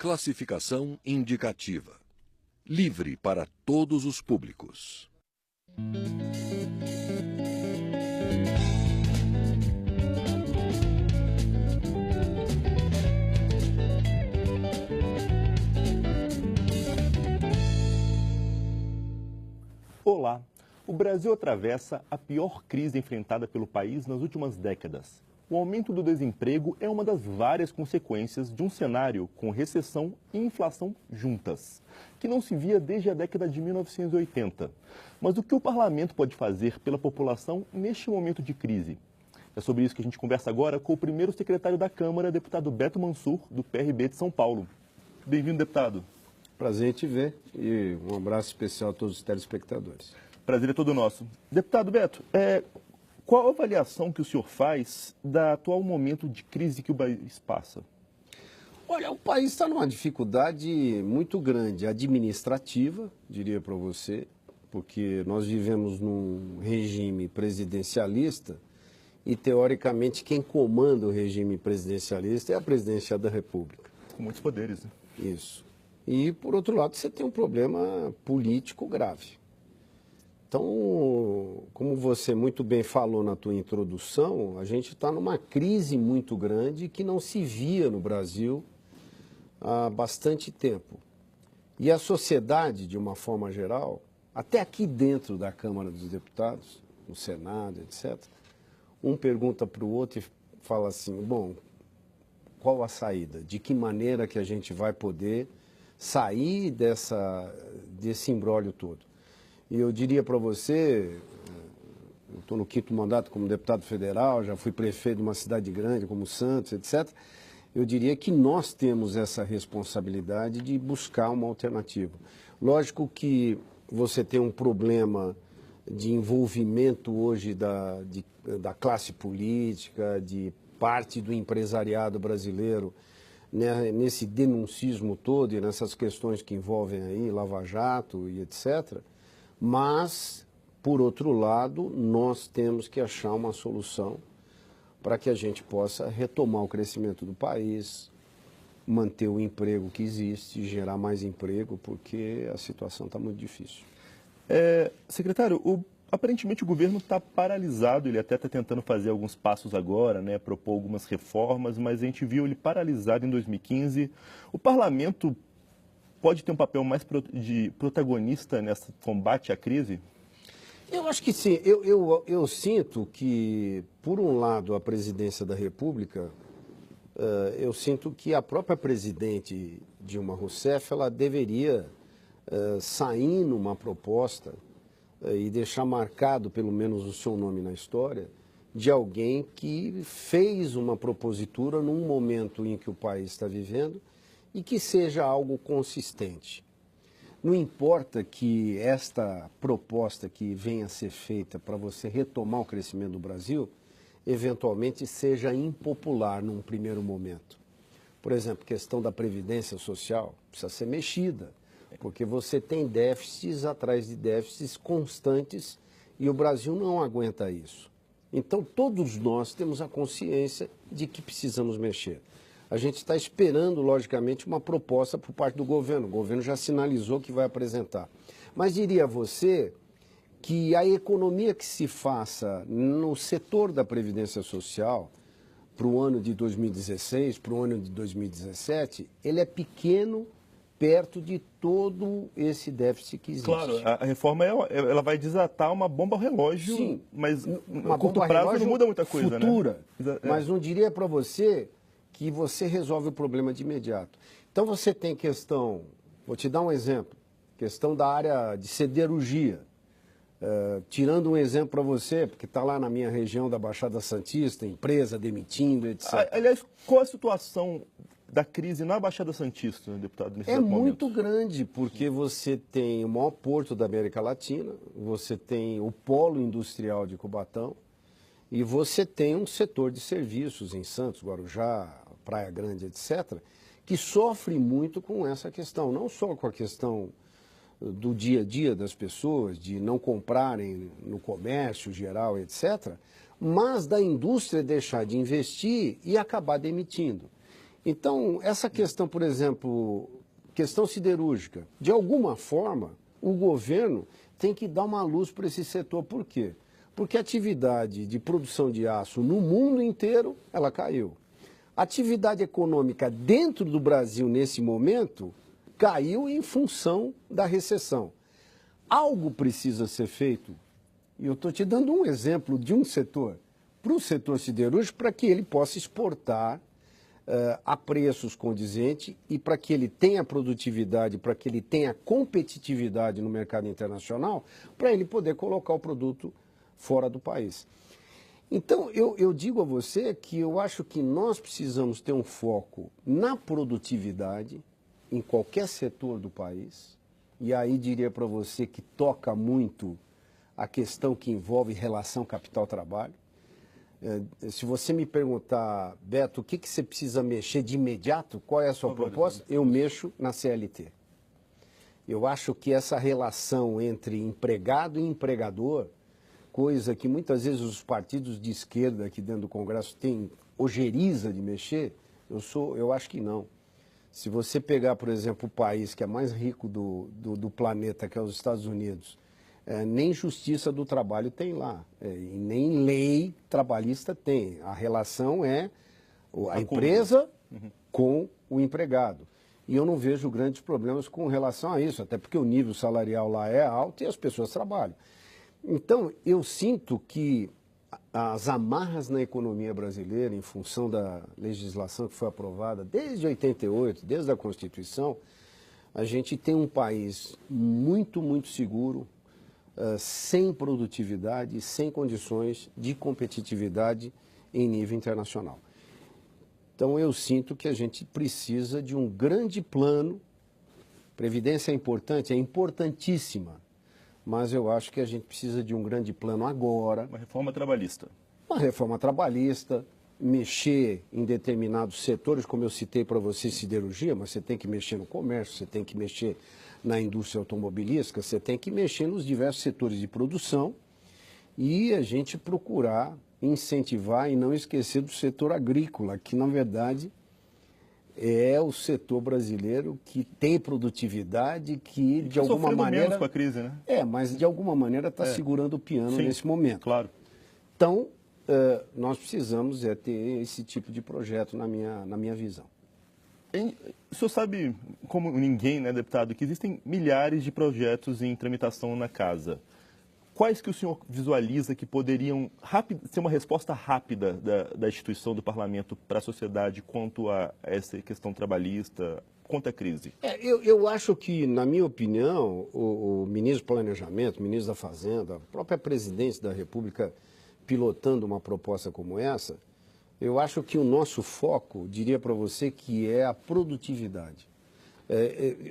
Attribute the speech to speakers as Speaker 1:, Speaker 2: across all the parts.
Speaker 1: Classificação indicativa. Livre para todos os públicos.
Speaker 2: Olá! O Brasil atravessa a pior crise enfrentada pelo país nas últimas décadas. O aumento do desemprego é uma das várias consequências de um cenário com recessão e inflação juntas, que não se via desde a década de 1980. Mas o que o parlamento pode fazer pela população neste momento de crise? É sobre isso que a gente conversa agora com o primeiro secretário da Câmara, deputado Beto Mansur, do PRB de São Paulo. Bem-vindo, deputado.
Speaker 3: Prazer em te ver e um abraço especial a todos os telespectadores.
Speaker 2: Prazer é todo nosso. Deputado Beto, qual a avaliação que o senhor faz do atual momento de crise que o país passa?
Speaker 3: Olha, o país está numa dificuldade muito grande, administrativa, diria para você, porque nós vivemos num regime presidencialista e, teoricamente, quem comanda o regime presidencialista é a presidência da República.
Speaker 2: Com muitos poderes, né?
Speaker 3: Isso. E, por outro lado, você tem um problema político grave. Então, como você muito bem falou na tua introdução, a gente está numa crise muito grande que não se via no Brasil há bastante tempo. E a sociedade, de uma forma geral, até aqui dentro da Câmara dos Deputados, no Senado, etc., um pergunta para o outro e fala assim, bom, qual a saída? De que maneira que a gente vai poder sair desse imbróglio todo? E eu diria para você, eu estou no 5º mandato como deputado federal, já fui prefeito de uma cidade grande como Santos, etc. Eu diria que nós temos essa responsabilidade de buscar uma alternativa. Lógico que você tem um problema de envolvimento hoje da classe política, de parte do empresariado brasileiro, né, nesse denuncismo todo e nessas questões que envolvem aí Lava Jato e etc., mas, por outro lado, nós temos que achar uma solução para que a gente possa retomar o crescimento do país, manter o emprego que existe, gerar mais emprego, porque a situação está muito difícil.
Speaker 2: Secretário, aparentemente o governo está paralisado, ele até está tentando fazer alguns passos agora, né, propor algumas reformas, mas a gente viu ele paralisado em 2015. O parlamento pode ter um papel mais de protagonista nesse combate à crise?
Speaker 3: Eu acho que sim. Eu sinto que, por um lado, a presidência da República, eu sinto que a própria presidente Dilma Rousseff, ela deveria sair numa proposta e deixar marcado, pelo menos, o seu nome na história, de alguém que fez uma propositura num momento em que o país está vivendo e que seja algo consistente. Não importa que esta proposta que venha a ser feita para você retomar o crescimento do Brasil, eventualmente seja impopular num primeiro momento. Por exemplo, questão da Previdência Social precisa ser mexida, porque você tem déficits atrás de déficits constantes e o Brasil não aguenta isso. Então, todos nós temos a consciência de que precisamos mexer. A gente está esperando, logicamente, uma proposta por parte do governo. O governo já sinalizou que vai apresentar. Mas diria a você que a economia que se faça no setor da Previdência Social para o ano de 2016, para o ano de 2017, ele é pequeno perto de todo esse déficit que existe.
Speaker 2: Claro, a reforma ela vai desatar uma bomba relógio,
Speaker 3: sim,
Speaker 2: mas
Speaker 3: uma
Speaker 2: curto prazo não muda muita coisa,
Speaker 3: futura,
Speaker 2: né?
Speaker 3: Mas não diria para você que você resolve o problema de imediato. Então você tem questão, vou te dar um exemplo, questão da área de siderurgia. Tirando um exemplo para você, porque está lá na minha região da Baixada Santista, empresa demitindo, etc.
Speaker 2: Aliás, qual a situação da crise na Baixada Santista, deputado?
Speaker 3: É muito grande, porque você tem o maior porto da América Latina, você tem o polo industrial de Cubatão e você tem um setor de serviços em Santos, Guarujá, Praia Grande, etc., que sofre muito com essa questão, não só com a questão do dia a dia das pessoas, de não comprarem no comércio geral, etc., mas da indústria deixar de investir e acabar demitindo. Então, essa questão, por exemplo, questão siderúrgica, de alguma forma, o governo tem que dar uma luz para esse setor. Por quê? Porque a atividade de produção de aço no mundo inteiro, ela caiu. A atividade econômica dentro do Brasil, nesse momento, caiu em função da recessão. Algo precisa ser feito, e eu estou te dando um exemplo de um setor, para o setor siderúrgico, para que ele possa exportar a preços condizentes e para que ele tenha produtividade, para que ele tenha competitividade no mercado internacional, para ele poder colocar o produto fora do país. Então, eu digo a você que eu acho que nós precisamos ter um foco na produtividade em qualquer setor do país, e aí diria para você que toca muito a questão que envolve relação capital-trabalho. Se você me perguntar, Beto, o que você precisa mexer de imediato, qual é a sua proposta? Eu mexo na CLT. Eu acho que essa relação entre empregado e empregador, coisa que muitas vezes os partidos de esquerda aqui dentro do Congresso têm ojeriza de mexer, eu acho que não. Se você pegar, por exemplo, o país que é mais rico do planeta, que é os Estados Unidos, nem justiça do trabalho tem lá, e nem lei trabalhista tem. A relação é a empresa com o empregado. E eu não vejo grandes problemas com relação a isso, até porque o nível salarial lá é alto e as pessoas trabalham. Então, eu sinto que as amarras na economia brasileira, em função da legislação que foi aprovada desde 88, desde a Constituição, a gente tem um país muito, muito seguro, sem produtividade, sem condições de competitividade em nível internacional. Então, eu sinto que a gente precisa de um grande plano. Previdência é importante, é importantíssima, mas eu acho que a gente precisa de um grande plano agora.
Speaker 2: Uma reforma trabalhista.
Speaker 3: Uma reforma trabalhista, mexer em determinados setores, como eu citei para você, siderurgia, mas você tem que mexer no comércio, você tem que mexer na indústria automobilística, você tem que mexer nos diversos setores de produção e a gente procurar incentivar e não esquecer do setor agrícola, que na verdade é o setor brasileiro que tem produtividade, que de alguma maneira...
Speaker 2: menos com a crise, né?
Speaker 3: Mas de alguma maneira está segurando o piano nesse momento.
Speaker 2: Claro.
Speaker 3: Então, nós precisamos ter esse tipo de projeto na minha visão.
Speaker 2: O senhor sabe, como ninguém, né, deputado, que existem milhares de projetos em tramitação na casa. Quais que o senhor visualiza que poderiam ser uma resposta rápida da instituição do parlamento para a sociedade quanto a essa questão trabalhista, quanto à crise?
Speaker 3: Eu acho que, na minha opinião, o ministro do Planejamento, o ministro da Fazenda, a própria presidência da República pilotando uma proposta como essa, eu acho que o nosso foco, diria para você, que é a produtividade.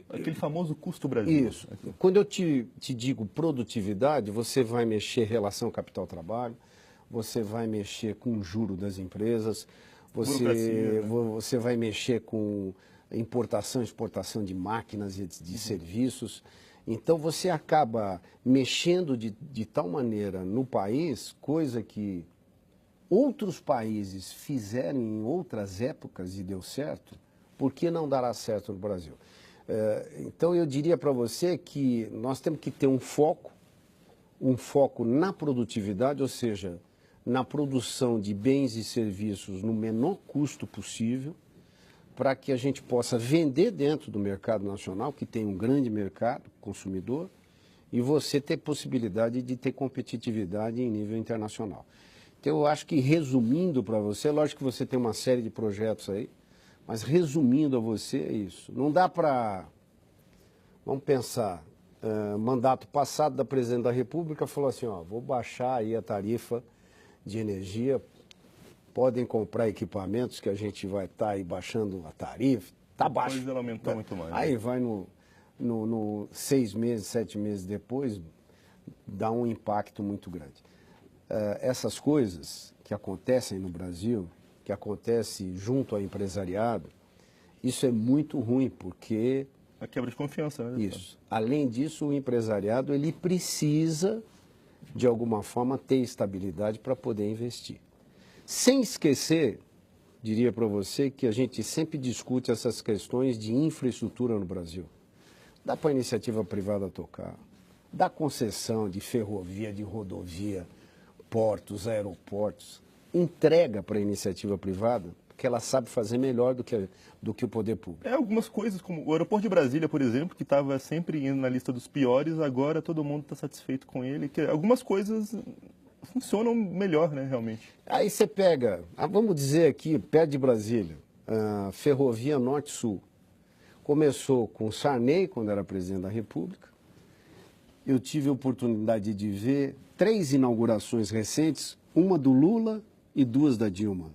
Speaker 2: Aquele famoso custo Brasil.
Speaker 3: Isso. Quando eu te digo produtividade, você vai mexer relação capital-trabalho, você vai mexer com o juro das empresas, você vai mexer com importação e exportação de máquinas e de serviços. Então você acaba mexendo de tal maneira no país, coisa que outros países fizeram em outras épocas e deu certo, por que não dará certo no Brasil? Então eu diria para você que nós temos que ter um foco na produtividade, ou seja, na produção de bens e serviços no menor custo possível, para que a gente possa vender dentro do mercado nacional, que tem um grande mercado consumidor, e você ter possibilidade de ter competitividade em nível internacional. Então eu acho que, resumindo para você, lógico que você tem uma série de projetos aí, mas resumindo a você é isso. Não dá para, vamos pensar, mandato passado da Presidente da República falou assim, vou baixar aí a tarifa de energia, podem comprar equipamentos que a gente vai estar aí baixando a tarifa, está baixo.
Speaker 2: Depois ela aumentou muito mais.
Speaker 3: Aí vai no 6 meses, 7 meses depois, dá um impacto muito grande. Essas coisas que acontecem no Brasil, que acontece junto ao empresariado, isso é muito ruim, porque...
Speaker 2: A quebra de confiança, né?
Speaker 3: Isso. Além disso, o empresariado ele precisa, de alguma forma, ter estabilidade para poder investir. Sem esquecer diria para você que a gente sempre discute essas questões de infraestrutura no Brasil. Dá para a iniciativa privada tocar, dá concessão de ferrovia, de rodovia, portos, aeroportos, entrega para a iniciativa privada, que ela sabe fazer melhor do que o poder público.
Speaker 2: Algumas coisas, como o aeroporto de Brasília, por exemplo, que estava sempre indo na lista dos piores, agora todo mundo está satisfeito com ele. Que algumas coisas funcionam melhor, né, realmente.
Speaker 3: Aí você pega, vamos dizer aqui, perto de Brasília, a Ferrovia Norte-Sul. Começou com Sarney, quando era presidente da República. Eu tive a oportunidade de ver 3 inaugurações recentes, uma do Lula e 2 da Dilma.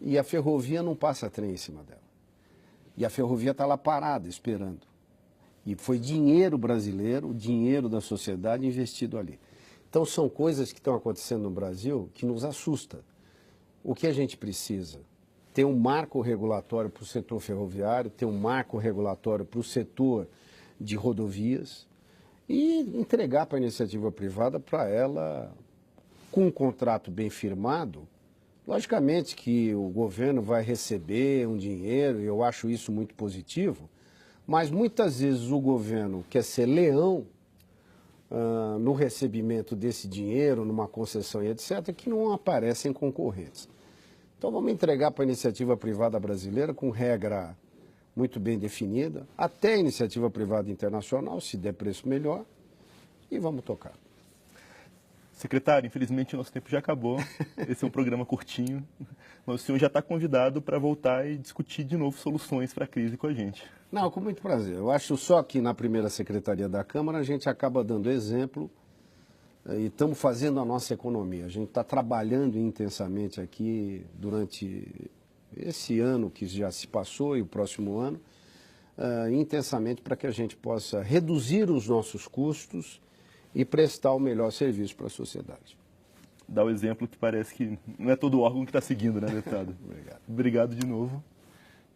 Speaker 3: E a ferrovia não passa trem em cima dela. E a ferrovia está lá parada, esperando. E foi dinheiro brasileiro, dinheiro da sociedade investido ali. Então são coisas que estão acontecendo no Brasil que nos assusta. O que a gente precisa? Ter um marco regulatório para o setor ferroviário, ter um marco regulatório para o setor de rodovias e entregar para a iniciativa privada para ela, com um contrato bem firmado. Logicamente que o governo vai receber um dinheiro, e eu acho isso muito positivo, mas muitas vezes o governo quer ser leão no recebimento desse dinheiro, numa concessão e etc., que não aparecem concorrentes. Então vamos entregar para a iniciativa privada brasileira com regra muito bem definida, até a iniciativa privada internacional, se der preço melhor, e vamos tocar.
Speaker 2: Secretário, infelizmente o nosso tempo já acabou. Esse é um programa curtinho, mas o senhor já está convidado para voltar e discutir de novo soluções para a crise com a gente.
Speaker 3: Não, com muito prazer. Eu acho só que na primeira secretaria da Câmara a gente acaba dando exemplo e estamos fazendo a nossa economia. A gente está trabalhando intensamente aqui durante esse ano que já se passou e o próximo ano, intensamente para que a gente possa reduzir os nossos custos e prestar o melhor serviço para a sociedade.
Speaker 2: Dá o exemplo que parece que não é todo órgão que está seguindo, né, deputado?
Speaker 3: Obrigado.
Speaker 2: Obrigado de novo.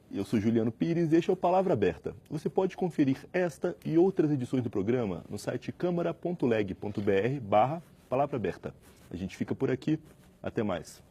Speaker 2: Eu sou Juliano Pires e este é o Palavra Aberta. Você pode conferir esta e outras edições do programa no site câmara.leg.br/Palavra Aberta. A gente fica por aqui. Até mais.